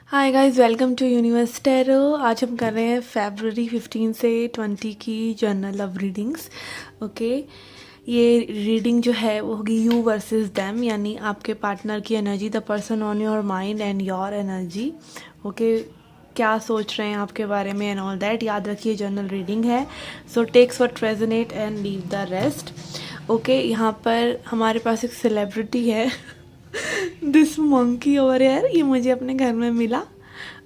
Hi guys, welcome to Universe Tarot. आज हम कर रहे हैं फरवरी 15 से 20 की जर्नल ऑफ रीडिंग्स। ओके, ये रीडिंग जो है वो होगी यू वर्सेस देम, यानी आपके पार्टनर की energy, the person on your mind and your energy. Okay, क्या सोच रहे हैं आपके बारे में एंड ऑल दैट। याद रखिए जर्नल रीडिंग है, so takes what resonate and leave the rest. Okay, यहाँ पर हमारे पास एक सेलिब्रिटी है दिस मंकी ओवर यार, ये मुझे अपने घर में मिला।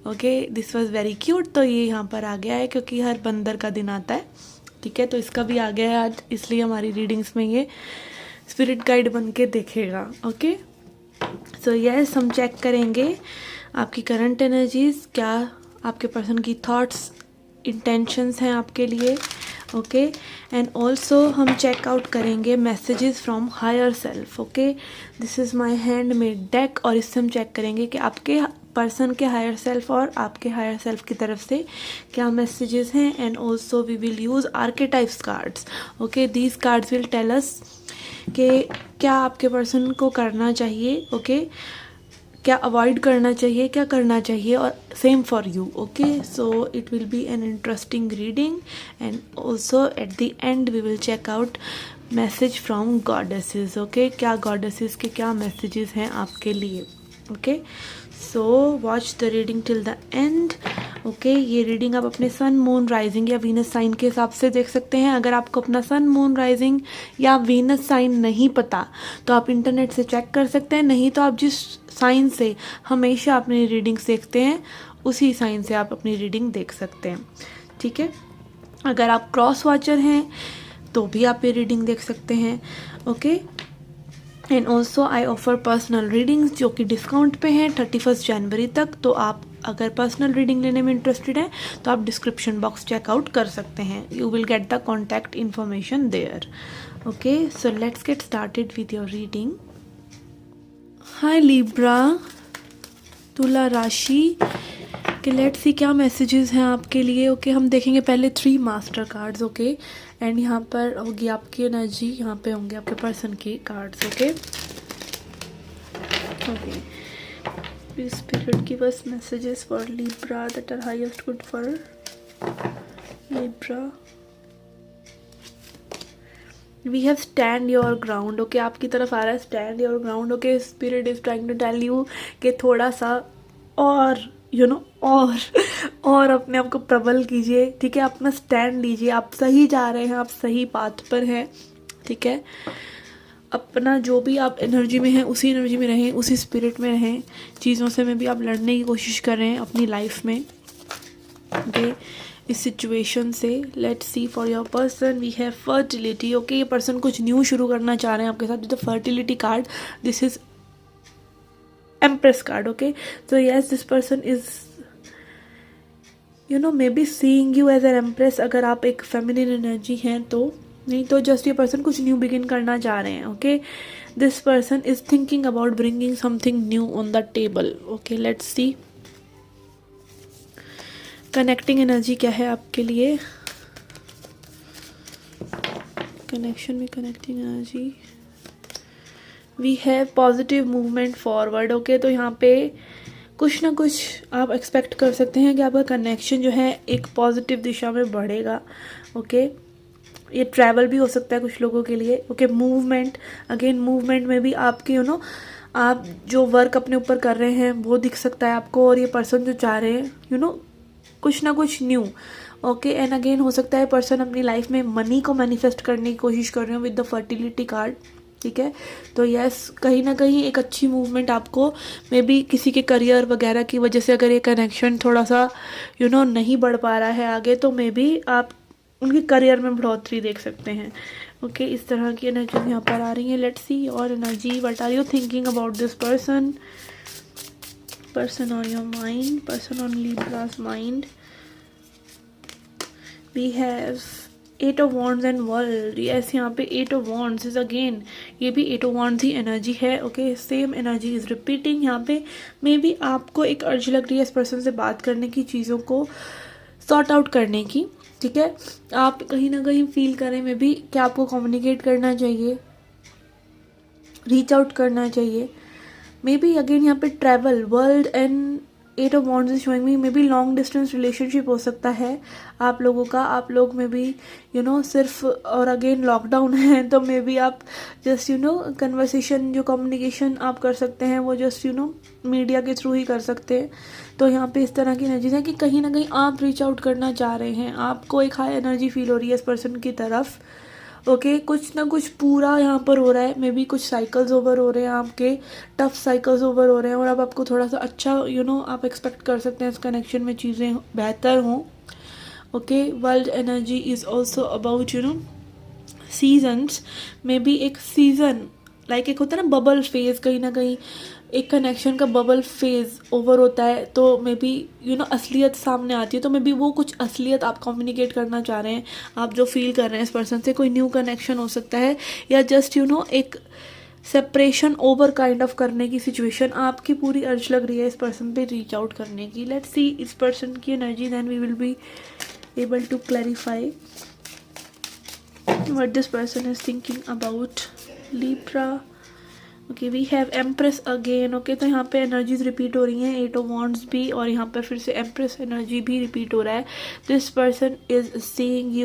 Okay, this was very cute. तो ये यहाँ पर आ गया है क्योंकि हर बंदर का दिन आता है, ठीक है। तो इसका भी आ गया है आज, इसलिए हमारी रीडिंग्स में ये स्पिरिट गाइड बन के देखेगा। ओके, सो यस, हम चेक करेंगे आपकी करंट एनर्जीज, क्या आपके पर्सन की थॉट्स इंटेंशंस हैं आपके लिए। ओके, एंड ऑल्सो हम चेक आउट करेंगे messages from higher self. Okay, this is my handmade deck, और इससे हम चेक करेंगे कि आपके पर्सन के हायर सेल्फ और आपके हायर सेल्फ की तरफ से क्या मैसेजेस हैं। And also we will use archetypes cards. Okay, these cards will tell us कि क्या आपके पर्सन को करना चाहिए, ओके, क्या अवॉइड करना चाहिए, क्या करना चाहिए, और same for you. Okay, so it will be an interesting reading and also at the end we will check out message from goddesses. Okay, क्या गॉडेसेस के क्या मैसेजेस हैं आपके लिए। Okay, so watch the reading till the end. Okay, ये reading आप अपने sun, moon, rising या वीनस साइन के हिसाब से देख सकते हैं। अगर आपको अपना सन, मून, राइजिंग या वीनस साइन नहीं पता तो आप इंटरनेट से चेक कर सकते हैं, नहीं तो आप जिस साइन से हमेशा अपनी रीडिंग्स देखते हैं उसी साइन से आप अपनी रीडिंग देख सकते हैं, ठीक है। अगर आप क्रॉस वॉचर हैं तो भी आप ये रीडिंग देख सकते हैं। Okay, and also I offer personal readings जो कि डिस्काउंट पे हैं 31 जनवरी तक। तो आप अगर पर्सनल रीडिंग लेने में इंटरेस्टेड हैं तो आप डिस्क्रिप्शन बॉक्स चेकआउट कर सकते हैं, you will get the contact information there. Okay, so let's get started with your reading. Hi Libra, तुला राशि के लेट्स सी क्या मैसेजेस हैं आपके लिए। ओके, हम देखेंगे पहले 3 मास्टर कार्ड्स। ओके, एंड यहाँ पर होगी आपकी एनर्जी, यहाँ पे होंगे आपके पर्सन के cards. Okay, okay, please spirit give us messages for Libra that are highest good for Libra. We have stand your ground. Okay, आपकी तरफ आ रहा है stand your ground. Okay, spirit is trying to tell you कि थोड़ा सा और और अपने आप को प्रबल कीजिए, ठीक है। अपना स्टैंड लीजिए, आप सही जा रहे हैं, आप सही पाथ पर हैं, ठीक है। अपना जो भी आप एनर्जी में हैं उसी एनर्जी में रहें, उसी स्पिरिट में रहें। चीज़ों से में भी आप लड़ने की कोशिश कर रहे हैं अपनी लाइफ में, ओके, इस सिचुएशन से। Let's see for your person, we have fertility. Okay, ये पर्सन कुछ न्यू शुरू करना चाह रहे हैं आपके साथ with the fertility card. This is empress card. Okay, so yes, this person is maybe seeing you as an empress अगर आप एक फेमिनिन एनर्जी हैं तो, नहीं तो जस्ट ये पर्सन कुछ न्यू बिगिन करना चाह रहे हैं। Okay, this person is thinking about bringing something new on the table. Okay, let's see connecting energy क्या है आपके लिए। कनेक्शन में connecting energy, we have positive movement forward. Okay, तो यहाँ पे कुछ ना कुछ आप एक्सपेक्ट कर सकते हैं कि आपका कनेक्शन जो है एक पॉजिटिव दिशा में बढ़ेगा। ओके, ये ट्रैवल भी हो सकता है कुछ लोगों के लिए। ओके, मूवमेंट, अगेन मूवमेंट में भी आपकी आप जो वर्क अपने ऊपर कर रहे हैं वो दिख सकता है आपको, और ये पर्सन जो चाह रहे हैं कुछ ना कुछ न्यू। ओके, एंड अगेन हो सकता है पर्सन अपनी लाइफ में मनी को मैनिफेस्ट करने की कोशिश कर रहे हो विद द फर्टिलिटी कार्ड, ठीक है। तो यस, कहीं ना कहीं एक अच्छी मूवमेंट आपको मे बी किसी के करियर वगैरह की वजह से, अगर ये कनेक्शन थोड़ा सा नहीं बढ़ पा रहा है आगे, तो मे बी आप उनके करियर में बढ़ोतरी देख सकते हैं। ओके, इस तरह की एनर्जी यहाँ पर आ रही है। Let's see our energy, what are you thinking about this person, person on your mind, person on Libra's mind. We have 8 of Wands and world. Yes, यहाँ पे 8 of Wands इज अगेन, ये भी 8 of Wands he energy है। Okay, same energy is repeating. यहाँ पे may be आपको एक अर्ज लग रही है इस पर्सन से बात करने की, चीज़ों को सॉर्ट आउट करने की, ठीक है। आप कहीं ना कहीं फील करें मे बी कि आपको कम्युनिकेट करना चाहिए, रीच आउट करना चाहिए। मे बी अगेन यहाँ पे travel, world and eight of wands is showing me maybe long distance relationship हो सकता है आप लोगों का। आप लोग में भी सिर्फ, और अगेन लॉकडाउन है तो मे बी आप जस्ट कन्वर्सेशन, जो कम्युनिकेशन आप कर सकते हैं वो जस्ट मीडिया के थ्रू ही कर सकते हैं। तो यहाँ पे इस तरह की एनर्जीज है कि कहीं ना कहीं आप रीच आउट करना चाह रहे हैं, आपको एक हाई एनर्जी फील हो रही है इस पर्सन की तरफ। ओके, कुछ ना कुछ पूरा यहाँ पर हो रहा है, मे बी कुछ साइकिल्स ओवर हो रहे हैं आपके, टफ साइकिल्स ओवर हो रहे हैं, और अब आपको थोड़ा सा अच्छा आप एक्सपेक्ट कर सकते हैं इस कनेक्शन में चीज़ें बेहतर हों। Okay, world energy is also about seasons, may be एक सीज़न लाइक एक होता है ना बबल फेज, कहीं ना कहीं एक कनेक्शन का बबल फेज ओवर होता है, तो मे बी असलियत सामने आती है। तो मे बी वो कुछ असलियत आप कम्युनिकेट करना चाह रहे हैं, आप जो फील कर रहे हैं इस पर्सन से, कोई न्यू कनेक्शन हो सकता है, या जस्ट एक सेपरेशन ओवर काइंड ऑफ करने की सिचुएशन आपकी पूरी अर्ज लग रही है इस पर्सन पे रीच आउट करने की। लेट्स सी इस पर्सन की energy, then we will be able to clarify what this person is thinking about Libra. Okay, we have empress again. Okay, तो यहाँ पे एनर्जीज रिपीट हो रही हैं, एट ऑफ वॉन्ड्स भी, और यहाँ पे फिर से एम्प्रेस एनर्जी भी रिपीट हो रहा है। This person is seeing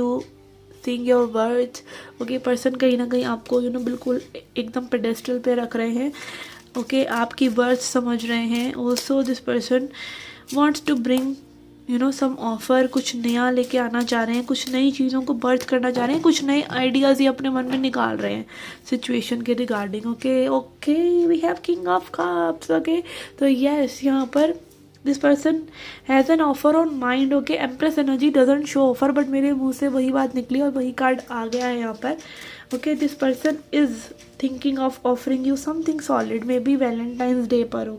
your worth. Okay, person कहीं ना कहीं आपको बिल्कुल एकदम पेडेस्टल पे रख रहे हैं। ओके, आपकी वर्थ समझ रहे हैं। Also this person wants to bring some offer, कुछ नया लेके आना चाह रहे हैं, कुछ नई चीज़ों को बर्थ करना चाह रहे हैं, कुछ नए आइडियाज़ ही अपने मन में निकाल रहे हैं सिचुएशन के regarding. Okay, we have king of cups. Okay, तो यस, यहाँ पर this person has an offer on mind. Okay, empress energy doesn't show offer, but मेरे मुंह से वही बात निकली और वही कार्ड आ गया है यहाँ पर। Okay, this person is thinking of offering you something solid, may be Valentine's day पर।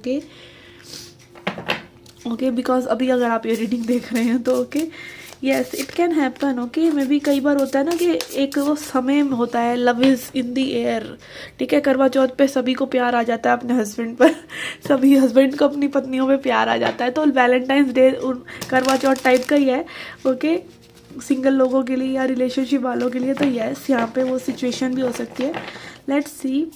ओके, बिकॉज अभी अगर आप ये रीडिंग देख रहे हैं तो okay, yes, it can happen. Okay, may be कई बार होता है ना कि एक वो समय होता है, love is in the air. ठीक है, करवा चौथ पे सभी को प्यार आ जाता है अपने हस्बैंड पर, सभी हस्बैंड को अपनी पत्नियों पे प्यार आ जाता है, तो वैलेंटाइंस डे करवा चौथ टाइप का ही है। ओके, सिंगल लोगों के लिए या रिलेशनशिप वालों के लिए, तो येस, यहाँ पे वो सिचुएशन भी हो सकती है। Let's C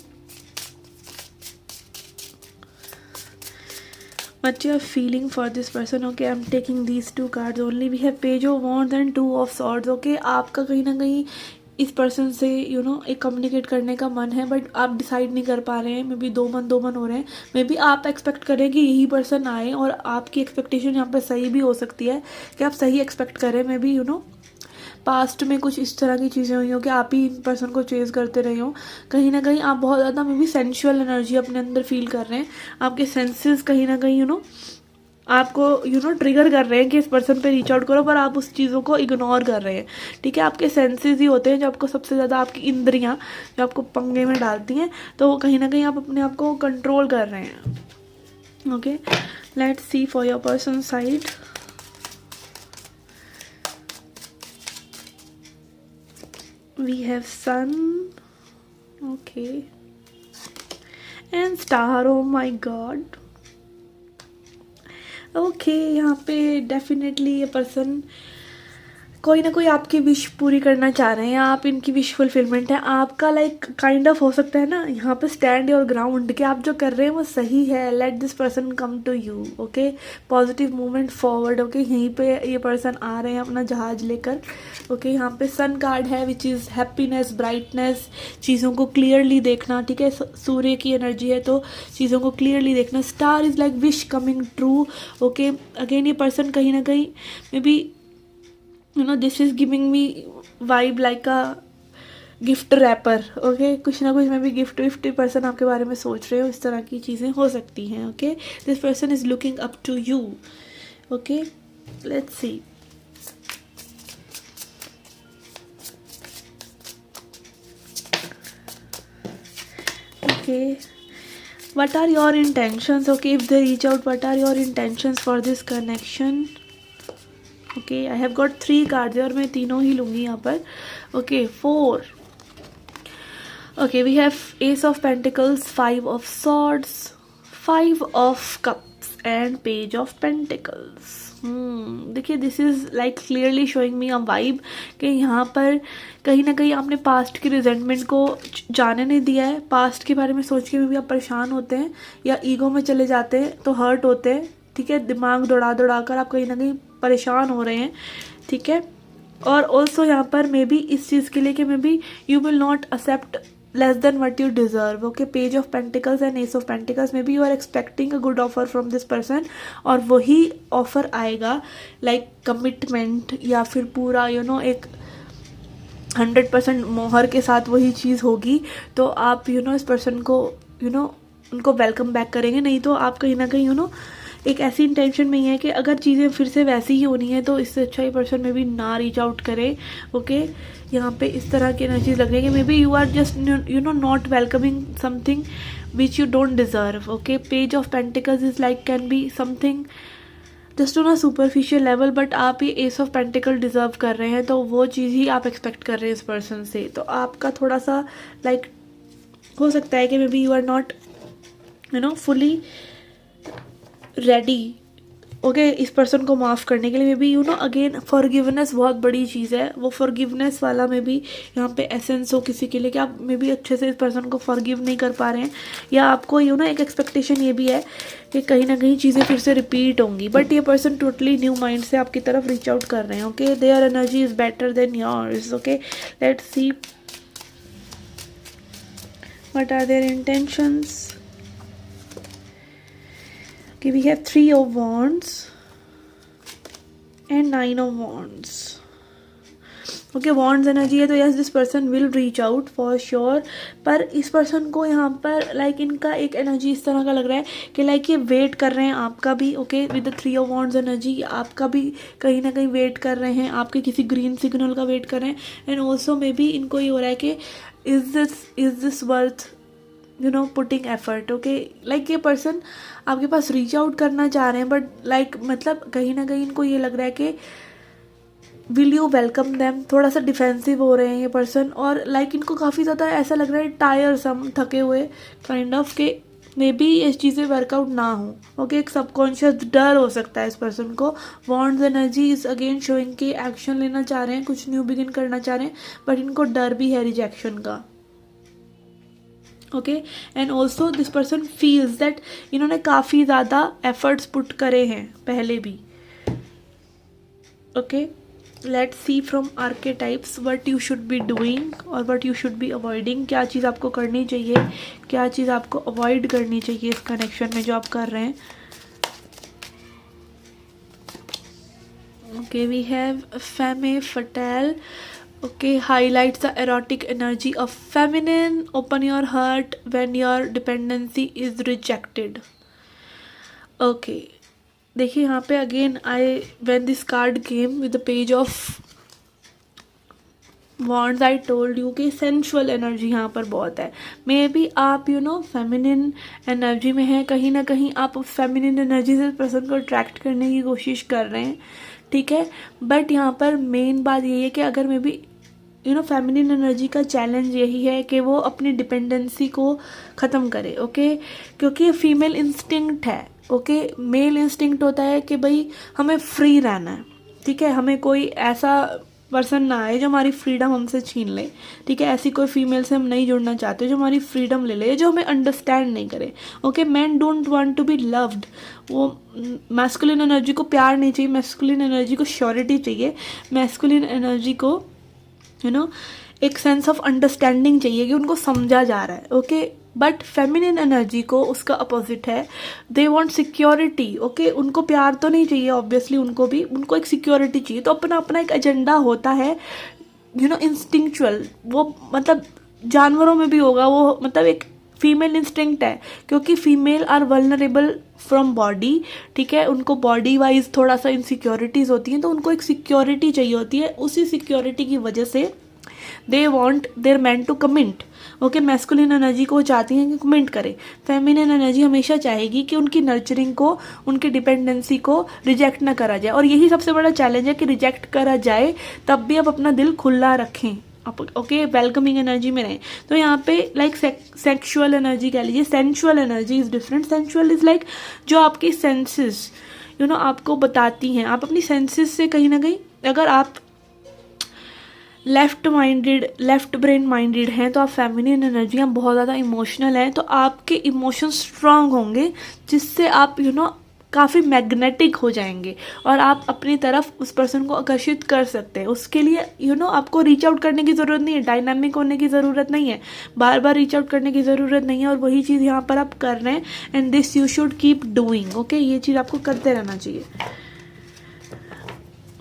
what you are feeling for this person. Okay, I'm taking these two cards only. We have page of wands and two of swords. Okay, आपका कहीं ना कहीं इस पर्सन से एक कम्युनिकेट करने का मन है, बट आप डिसाइड नहीं कर पा रहे हैं। मे बी दो मन हो रहे हैं। मे बी आप एक्सपेक्ट करें कि यही पर्सन आए, और आपकी एक्सपेक्टेशन यहाँ पर सही भी हो सकती है कि आप सही एक्सपेक्ट करें। मे बी पास्ट में कुछ इस तरह की चीज़ें हुई हो कि आप ही इन पर्सन को चेज करते रहे हो। कहीं ना कहीं आप बहुत ज़्यादा मे बी सेंशुअल एनर्जी अपने अंदर फील कर रहे हैं। आपके सेंसेस कहीं ना कहीं आपको ट्रिगर कर रहे हैं कि इस पर्सन पे रीच आउट करो, पर आप उस चीज़ों को इग्नोर कर रहे हैं। ठीक है, आपके सेंसेस ही होते हैं जो आपको सबसे ज़्यादा, आपकी इंद्रियां जो आपको पंगे में डालती हैं, तो कहीं ना कहीं आप अपने आप को कंट्रोल कर रहे हैं। Okay, let's see for your person side. We have sun, okay, and star. Oh my god. Okay, यहाँ पे डेफिनेटली ये पर्सन कोई ना कोई आपकी विश पूरी करना चाह रहे हैं, आप इनकी विश फुलफिलमेंट है। आपका लाइक काइंड ऑफ हो सकता है ना यहाँ पे स्टैंड योर ग्राउंड, कि आप जो कर रहे हैं वो सही है। Let this person come to you. Okay, positive movement forward. Okay, यहीं पे ये पर्सन आ रहे हैं अपना जहाज लेकर। ओके, यहाँ पे सन कार्ड है विच इज़ हैप्पीनेस, ब्राइटनेस, चीज़ों को क्लियरली देखना। ठीक है, सूर्य की एनर्जी है तो चीज़ों को क्लियरली देखना। Star is like wish coming true. Okay, again ये पर्सन कहीं ना कहीं may be this is giving me vibe like a gift wrapper. Okay, कुछ ना कुछ मैं भी गिफ्ट पर्सन आपके बारे में सोच रहे हो, इस तरह की चीज़ें हो सकती हैं। Okay, this person is looking up to you. Okay, let's see. Okay, what are your intentions? Okay, if they reach out, what are your intentions for this connection? Okay, I have got 3 cards और मैं तीनों ही लूँगी यहाँ पर। Okay, 4। Okay, we have ace of pentacles, 5 of swords, 5 of cups and page of pentacles. देखिए, this is like clearly showing me a vibe कि यहाँ पर कहीं ना कहीं आपने पास्ट की रिजेंटमेंट को जाने नहीं दिया है। पास्ट के बारे में सोच के भी आप परेशान होते हैं या ईगो में चले जाते हैं तो हर्ट होते हैं। ठीक है, दिमाग दौड़ा कर आप कहीं ना कहीं परेशान हो रहे हैं, ठीक है। और ऑल्सो यहाँ पर मे बी इस चीज़ के लिए कि maybe you will not accept less than what you deserve. Okay, page of pentacles and ace of pentacles, maybe you are expecting a good offer from this person और वही offer आएगा like commitment या फिर पूरा एक 100% मोहर के साथ वही चीज़ होगी। तो आप इस पर्सन को उनको वेलकम बैक करेंगे। नहीं तो आप कहीं ना कहीं एक ऐसी इंटेंशन में ही है कि अगर चीज़ें फिर से वैसी ही होनी है तो इससे अच्छा ही पर्सन में भी ना रीच आउट करे। ओके, यहाँ पे इस तरह की एनर्जीज लग रही है कि maybe you are just not welcoming something which you don't deserve. Okay, page of pentacles is like can be something just on a superficial level, but आप ये एस ऑफ पेंटिकल डिजर्व कर रहे हैं, तो वो चीज़ ही आप expect कर रहे हैं इस पर्सन से। तो आपका थोड़ा सा लाइक हो सकता है कि maybe you are not fully ready. Okay, इस पर्सन को माफ़ करने के लिए मे बी अगेन फॉरगिवनेस बहुत बड़ी चीज़ है। वो फॉरगिवनेस वाला मे बी यहाँ पे एसेंस हो किसी के लिए कि आप मे बी अच्छे से इस पर्सन को फॉरगिव नहीं कर पा रहे हैं, या आपको एक एक्सपेक्टेशन ये भी है कि कहीं ना कहीं चीज़ें फिर से रिपीट होंगी, बट ये पर्सन टोटली न्यू माइंड से आपकी तरफ रीच आउट कर रहे हैं। Okay, their energy is better than yours. Okay, let's see what are their intentions. Okay, we have 3 of Wands and 9 of Wands. Okay, Wands energy है तो yes this person will reach out for sure. पर इस person को यहाँ पर like इनका एक energy इस तरह का लग रहा है कि लाइक ये वेट कर रहे हैं आपका भी। Okay, with the 3 of Wands energy आपका भी कहीं ना कहीं वेट कर रहे हैं, आपके किसी ग्रीन सिग्नल का वेट कर रहे हैं। एंड ऑल्सो मे बी इनको ये हो रहा है कि is this worth putting effort. Okay, like ये पर्सन आपके पास रीच आउट करना चाह रहे हैं, बट लाइक मतलब कहीं ना कहीं इनको ये लग रहा है कि विल यू वेलकम देम। थोड़ा सा डिफेंसिव हो रहे हैं ये पर्सन, और लाइक इनको काफ़ी ज़्यादा ऐसा लग रहा है टायरसम, थके हुए काइंड ऑफ के मे बी ये चीज़ें वर्कआउट ना हो। ओके, एक सबकॉन्शियस डर हो सकता है इस पर्सन को। Wands energy is again showing कि एक्शन लेना चाह रहे हैं, कुछ न्यू बिगिन करना चाह रहे हैं, बट इनको डर भी है रिजेक्शन का। Okay, and also this person feels that इन्होंने काफ़ी ज़्यादा एफर्ट्स पुट करे हैं पहले भी। Okay, let's see from archetypes what you should be doing और what you should be avoiding. क्या चीज़ आपको करनी चाहिए, क्या चीज़ आपको अवॉइड करनी चाहिए इस कनेक्शन में जो आप कर रहे हैं। Okay, we have femme fatale. Okay, highlights the erotic energy of feminine. Open your heart when your dependency is rejected. Okay, देखिए यहाँ पे again when this card came with the page of Wands, I told you कि sensual energy यहाँ पर बहुत है। May be आप feminine energy में हैं, कहीं ना कहीं आप feminine energy से पर्सन को अट्रैक्ट करने की कोशिश कर रहे हैं, ठीक है। बट यहाँ पर मेन बात यही है कि अगर मे बी फेमिनिन एनर्जी का चैलेंज यही है कि वो अपनी डिपेंडेंसी को ख़त्म करे। ओके, क्योंकि फीमेल इंस्टिंक्ट है। ओके, मेल इंस्टिंक्ट होता है कि भाई हमें फ्री रहना है, ठीक है, हमें कोई ऐसा पर्सन ना आए जो हमारी फ्रीडम हमसे छीन ले, ठीक है। ऐसी कोई फीमेल से हम नहीं जुड़ना चाहते जो हमारी फ्रीडम ले ले, जो हमें अंडरस्टैंड नहीं करे। Okay, man don't want to be loved. वो मैस्कुलिन एनर्जी को प्यार नहीं चाहिए, मैस्कुलिन एनर्जी को श्योरिटी चाहिए, मैस्कुलिन एनर्जी को एक सेंस ऑफ अंडरस्टैंडिंग चाहिए कि उनको समझा जा रहा है। ओके, बट फेमिनिन एनर्जी को उसका अपोजिट है, दे वांट सिक्योरिटी। ओके, उनको प्यार तो नहीं चाहिए ऑब्वियसली, उनको एक सिक्योरिटी चाहिए। तो अपना अपना एक एजेंडा होता है इंस्टिंक्चुअल। वो मतलब जानवरों में भी होगा, वो मतलब एक फीमेल इंस्टिंक्ट है, क्योंकि female are vulnerable from body, ठीक है। उनको बॉडी वाइज थोड़ा सा इनसिक्योरिटीज़ होती हैं, तो उनको एक सिक्योरिटी चाहिए होती है। उसी सिक्योरिटी की वजह से they want their man to commit. Okay, masculine energy को चाहती हैं कि कमिट करे। फेमिनिन एनर्जी हमेशा चाहेगी कि उनकी नर्चरिंग को, उनकी डिपेंडेंसी को रिजेक्ट ना करा जाए। और यही सबसे बड़ा चैलेंज है कि रिजेक्ट करा जाए तब भी आप अपना दिल खुला रखें, ओके, वेलकमिंग एनर्जी में रहें। तो यहाँ पे लाइक सेक्सुअल एनर्जी कह लीजिए, sensual energy is different. Sensual is like जो आपकी सेंसेस आपको बताती हैं। आप अपनी सेंसेस से कहीं ना कहीं, अगर आप लेफ्ट ब्रेन माइंडेड हैं तो आप फेमिनिन एनर्जी, आप बहुत ज़्यादा इमोशनल हैं, तो आपके इमोशंस स्ट्रांग होंगे, जिससे आप काफ़ी मैग्नेटिक हो जाएंगे और आप अपनी तरफ उस पर्सन को आकर्षित कर सकते हैं। उसके लिए आपको रीच आउट करने की ज़रूरत नहीं है, डायनामिक होने की ज़रूरत नहीं है, बार बार रीच आउट करने की ज़रूरत नहीं है, और वही चीज़ यहाँ पर आप कर रहे हैं। And this you should keep doing, okay, ये चीज़ आपको करते रहना चाहिए।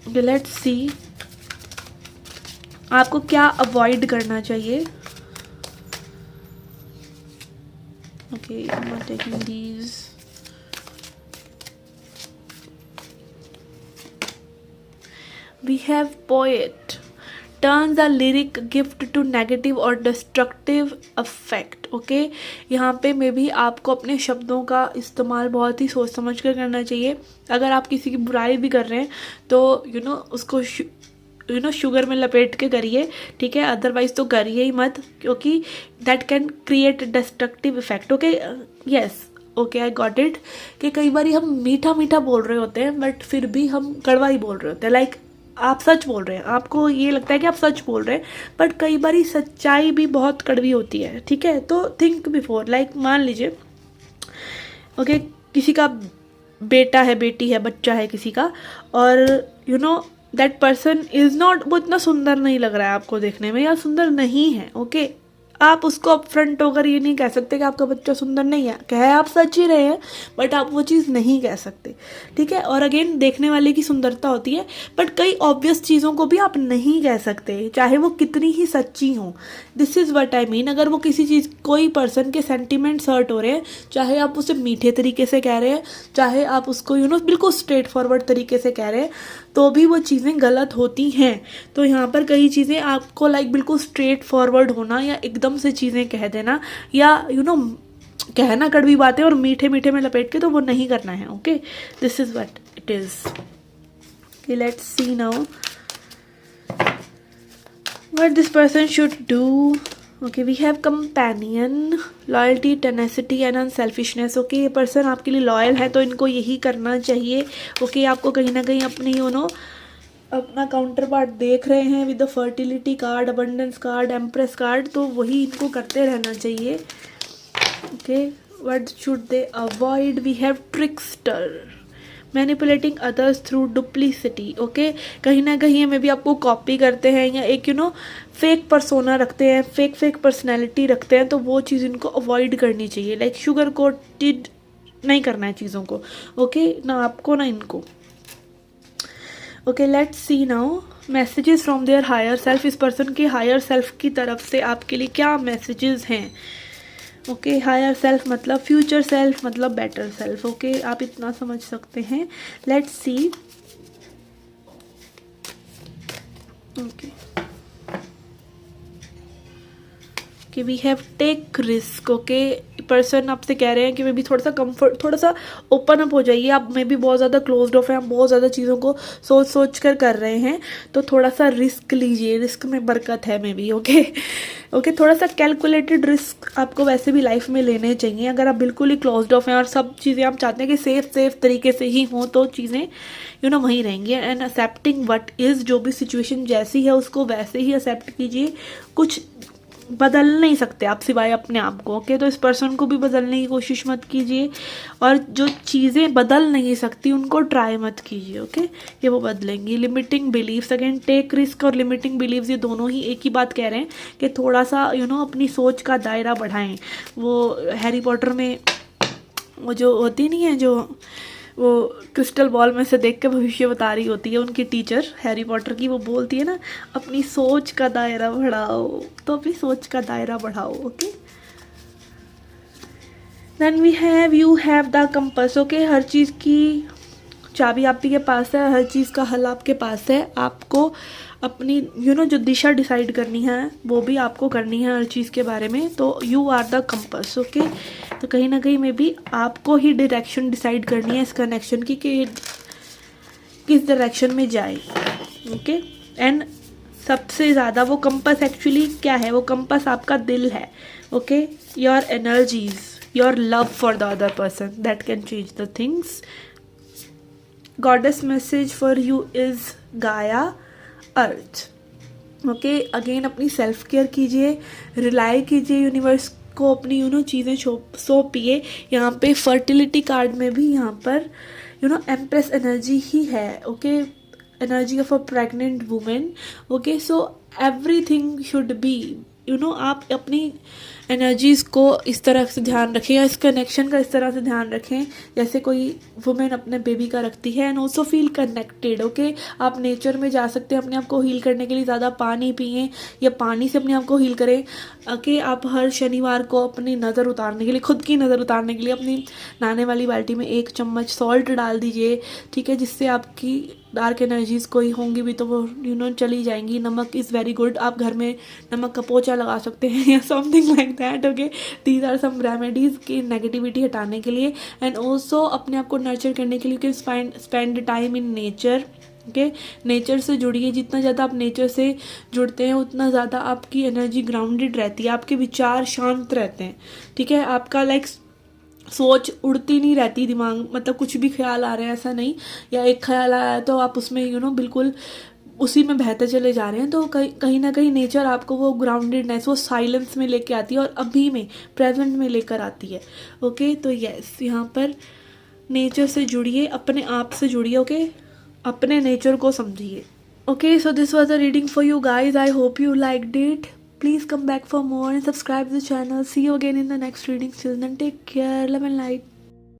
ओके, लेट्स सी आपको क्या अवॉइड करना चाहिए। Okay, I am taking these. We have poet turns a lyric gift to negative or destructive effect. Okay, यहाँ पे मे भी आपको अपने शब्दों का इस्तेमाल बहुत ही सोच समझ कर करना चाहिए। अगर आप किसी की बुराई भी कर रहे हैं तो उसको शुगर में लपेट के करिए, ठीक है, अदरवाइज तो करिए ही मत, क्योंकि that can create destructive effect. Okay, yes, okay, I got it, कि कई बार हम मीठा मीठा बोल रहे होते हैं बट फिर भी हम कड़वा ही बोल रहे होते हैं। लाइक आप सच बोल रहे हैं, आपको ये लगता है कि आप सच बोल रहे हैं, बट कई बार सच्चाई भी बहुत कड़वी होती है, ठीक है। तो थिंक बिफोर, लाइक मान लीजिए ओके, किसी का बेटा है, बेटी है, बच्चा है किसी का, और दैट पर्सन इज नॉट, वो इतना सुंदर नहीं लग रहा है आपको देखने में, या सुंदर नहीं है, ओके, आप उसको अपफ्रंट होकर ये नहीं कह सकते कि आपका बच्चा सुंदर नहीं है, कहे आप सच ही रहे हैं बट आप वो चीज़ नहीं कह सकते, ठीक है। और अगेन, देखने वाले की सुंदरता होती है, बट कई ऑब्वियस चीज़ों को भी आप नहीं कह सकते, चाहे वो कितनी ही सच्ची हो। This is what I mean. अगर वो किसी चीज़, कोई पर्सन के सेंटिमेंट्स हर्ट हो रहे हैं, चाहे आप उसे मीठे तरीके से कह रहे हैं, चाहे आप उसको बिल्कुल स्ट्रेट फॉरवर्ड तरीके से कह रहे हैं, तो भी वो चीज़ें गलत होती हैं। तो यहाँ पर कई चीज़ें आपको लाइक बिल्कुल स्ट्रेट फॉरवर्ड होना, या एकदम से चीज़ें कह देना, या कहना कड़वी बातें और मीठे मीठे में लपेट के, तो वो नहीं करना है। Okay, this is what it is. Okay, let's see now what this person should do. Okay, we have companion, loyalty, tenacity and unselfishness. Okay, ये पर्सन आपके लिए लॉयल है तो इनको यही करना चाहिए। ओके, आपको कहीं ना कहीं अपनी अपना काउंटर पार्ट देख रहे हैं with the fertility card, abundance card, empress card, तो वही इनको करते रहना चाहिए। Okay, what should they avoid? We have trickster, manipulating others through duplicity. Okay, कहीं ना कहीं में भी आपको कॉपी करते हैं, या एक फेक पर्सोना रखते हैं, फेक पर्सनैलिटी रखते हैं, तो वो चीज़ इनको अवॉइड करनी चाहिए। लाइक शुगर कोटेड नहीं करना है चीज़ों को, ओके, ना आपको ना इनको। Okay, let's see now messages from their higher self. इस पर्सन के हायर सेल्फ की तरफ से आपके लिए क्या मैसेजेस हैं? ओके, हायर सेल्फ मतलब फ्यूचर सेल्फ, मतलब बेटर सेल्फ। ओके, आप इतना समझ सकते हैं। Let's see. ओके, कि we have take risk. Okay, person आपसे कह रहे हैं कि मे भी थोड़ा सा कंफर्ट, थोड़ा सा ओपन अप हो जाइए। आप मे भी बहुत ज़्यादा क्लोज्ड ऑफ हैं, आप बहुत ज़्यादा चीज़ों को सोच सोच कर रहे हैं, तो थोड़ा सा रिस्क लीजिए, रिस्क में बरकत है मे भी। ओके, ओके, थोड़ा सा कैलकुलेटेड रिस्क आपको वैसे भी लाइफ में लेने चाहिए। अगर आप बिल्कुल ही क्लोज्ड ऑफ हैं और सब चीज़ें आप चाहते हैं कि सेफ तरीके से ही हों, तो चीज़ें वहीं रहेंगी। एंड एक्सेप्टिंग व्हाट इज़, जो भी सिचुएशन जैसी है उसको वैसे ही एक्सेप्ट कीजिए। कुछ बदल नहीं सकते आप सिवाय अपने आप को। ओके, तो इस पर्सन को भी बदलने की कोशिश मत कीजिए, और जो चीज़ें बदल नहीं सकती उनको ट्राई मत कीजिए। ओके, ये वो बदलेंगी। Limiting beliefs, again take risk और लिमिटिंग बिलीव्स, ये दोनों ही एक ही बात कह रहे हैं कि थोड़ा सा अपनी सोच का दायरा बढ़ाएं। वो हैरी पॉटर में वो जो होती नहीं है, जो वो क्रिस्टल बॉल में से देख के भविष्य बता रही होती है उनकी टीचर हैरी पॉटर की, वो बोलती है ना, अपनी सोच का दायरा बढ़ाओ, तो अपनी सोच का दायरा बढ़ाओ। Okay, then we have, you have the compass. Okay, हर चीज़ की चाबी आप ही के पास है, हर चीज़ का हल आपके पास है। आपको अपनी जो दिशा डिसाइड करनी है वो भी आपको करनी है हर चीज़ के बारे में, तो you are the compass. Okay, तो कहीं ना कहीं में भी आपको ही डायरेक्शन डिसाइड करनी है इस कनेक्शन की, कि किस डायरेक्शन में जाए। ओके, एंड सबसे ज़्यादा वो कंपास एक्चुअली क्या है? वो कंपास आपका दिल है। Okay, your energies, your love for the other person, that can change the things. Goddess message for you is गाया अर्थ। ओके, अगेन अपनी सेल्फ केयर कीजिए, रिलाई कीजिए यूनिवर्स को, अपनी चीज़ें सौंपिए। यहाँ पे फर्टिलिटी कार्ड में भी यहाँ पर एम्प्रेस एनर्जी ही है, okay, energy of a pregnant women, okay. So everything should be, आप अपनी एनर्जीज़ को इस तरह से ध्यान रखें, या इस कनेक्शन का इस तरह से ध्यान रखें जैसे कोई वुमेन अपने बेबी का रखती है, and also feel connected, okay. आप नेचर में जा सकते हैं अपने आप को हील करने के लिए, ज़्यादा पानी पिएं या पानी से अपने आप को हील करें, ओके। आप हर शनिवार को अपनी नज़र उतारने के लिए, खुद की नज़र उतारने के लिए अपनी नहाने वाली बाल्टी में 1 चम्मच सॉल्ट डाल दीजिए, ठीक है, जिससे आपकी डार्क एनर्जीज़ कोई होंगी भी तो वो चली जाएंगी। नमक इज़ वेरी गुड, आप घर में नमक का पोछा लगा सकते हैं या something like that, okay. These are some remedies की नेगेटिविटी हटाने के लिए, एंड ऑल्सो अपने आप को नर्चर करने के लिए कि spend time in nature, okay. Nature से जुड़िए, जितना ज़्यादा आप नेचर से जुड़ते हैं उतना ज़्यादा आपकी एनर्जी ग्राउंडेड रहती है, आपके विचार शांत रहते हैं, ठीक है। आपका सोच उड़ती नहीं रहती दिमाग, मतलब कुछ भी ख्याल आ रहे हैं ऐसा नहीं, या एक ख्याल आया है तो आप उसमें बिल्कुल उसी में बहते चले जा रहे हैं। तो कहीं ना कहीं नेचर आपको वो ग्राउंडेडनेस, वो साइलेंस में लेके आती है और अभी में प्रेजेंट में लेकर आती है, ओके। तो यस, यहाँ पर नेचर से जुड़िए, अपने आप से जुड़िए, ओके, अपने नेचर को समझिए, okay. So this was the reading for you guys, I hope you liked it. Please come back for more and subscribe to the channel. See you again in the next reading. Till then, take care. Love and light.